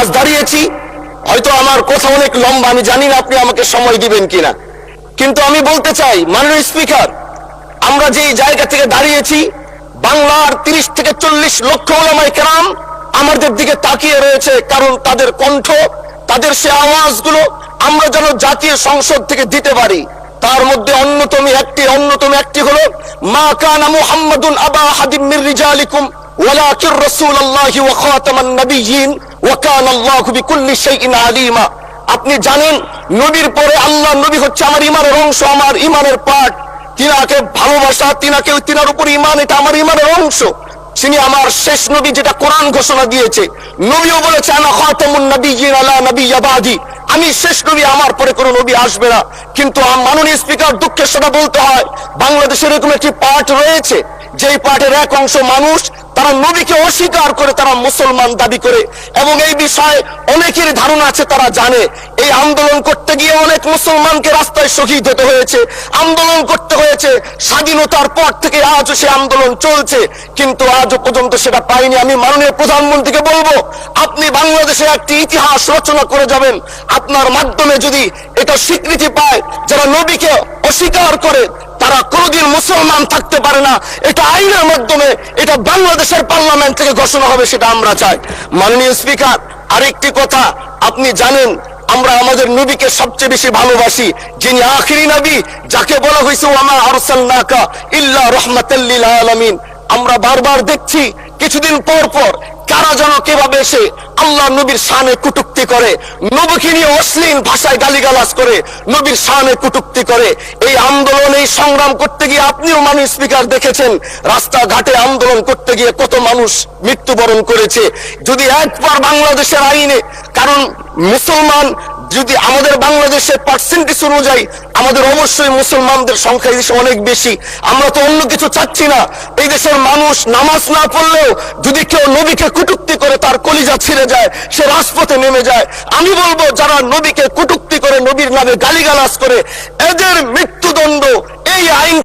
আজ দাঁড়িয়েছি। হয়তো আমার কথা অনেক লম্বা, আমি জানি না আপনি আমাকে সময় দিবেন কিনা, কিন্তু আমি বলতে চাই মাননীয় স্পিকার, আমরা যে জায়গা থেকে দাঁড়িয়েছি, বাংলার 30 থেকে 40 লক্ষ ওলামায়ে কেরাম আমাদের দিকে তাকিয়ে রয়েছে, কারণ তাদের কণ্ঠ, তাদের সে আওয়াজগুলো আমরা যেন জাতীয় সংসদ থেকে দিতে পারি। তার মধ্যে অন্যতম একটি হলো মা কানা মুহাম্মাদুন আবা আহাদিম মির রিজালিকুম ওয়ালাকিন রাসূলুল্লাহি ওয়া খাতামান নাবিয়্যিন ওয়া কানা আল্লাহু বিকুল্লি শাইইন আলিমা। আপনি জানেন নবীর পরে আল্লাহ নবী হচ্ছে আমার ঈমানের অংশ, আমার ঈমানের পার্ট। তিনাকে ভালোবাসা, তিনার উপর ঈমান, এটা আমার ঈমানের অংশ। তিনি আমার শেষ নবী, যেটা কোরআন ঘোষণা দিয়েছে। নবীও বলেছে আনা খাতামুন নাবিয়্যিন আলা নাবিয়্যা বাদি, আমি শেষ নবী, আমার পরে কোনো নবী আসবে না। কিন্তু মাননীয় স্পিকার, দুঃখের সাথে বলতে হয়, বাংলাদেশের এরকম একটি পার্ট রয়েছে, যেই পার্টের এক অংশ মানুষ তারা নবীকে অস্বীকার করে, তারা মুসলমান দাবি করে, এবং এই বিষয়ে অনেকের ধারণা আছে, তারা জানে। এই আন্দোলন করতে গিয়ে অনেক মুসলমানকে রাস্তায় শহীদ হতে হয়েছে, আন্দোলন করতে হয়েছে, স্বাধীনতার পর থেকে আজও সে আন্দোলন চলছে, কিন্তু আজও পর্যন্ত সেটা পাইনি। আমি মাননীয় প্রধানমন্ত্রীকে বলবো, আপনি বাংলাদেশে একটি ইতিহাস রচনা করে যাবেন। আপনার মাধ্যমে যদি এটা স্বীকৃতি পায়, যারা নবীকে অস্বীকার করে তারা কোনোদিন মুসলমান থাকতে পারে না, এটা আইনের মাধ্যমে, এটা বাংলাদেশের পার্লামেন্ট থেকে ঘোষণা হবে, সেটা আমরা চাই। মাননীয় স্পিকার, আরেকটি কথা, আপনি জানেন আমরা আমাদের নবীকে সবচেয়ে বেশি ভালোবাসি, যিনি আখিরি নবী, যাকে বলা হয়েছে ওয়া মা আরসালনাকা ইল্লা রাহমাতাল লিল আলামিন। আমরা বারবার দেখছি কিছুদিন পর পর কারা যেন কিভাবে এসে আল্লাহ নবীর শানে কটূক্তি করে, নবীকে নিয়ে অশ্লীল ভাষায় গালিগালাজ করে, নবীর শানে কটূক্তি করে। এই আন্দোলন, এই সংগ্রাম করতে গিয়ে আপনিও মাননীয় স্পিকার দেখেছেন, রাস্তাঘাটে আন্দোলন করতে গিয়ে কত মানুষ মৃত্যুবরণ করেছে। যদি একবার বাংলাদেশের আইনে, কারণ মুসলমান যদি আমাদের বাংলাদেশের পার্সেন্টেজ অনুযায়ী আমাদের অবশ্যই মুসলমানদের সংখ্যা এই দেশে অনেক বেশি। আমরা তো অন্য কিছু চাচ্ছি না। এই দেশের মানুষ নামাজ না পড়লেও যদি কেউ নবীকে কটূক্তি করে, তার কলিজা ছিঁড়ে যায়, সে রাজপথে নেমে যায়। আমি বলবো, যারা নবীকে কটূক্তি করে, নবীর নামে গালিগালাজ করে, এদের মৃত্যুদণ্ড এই আইন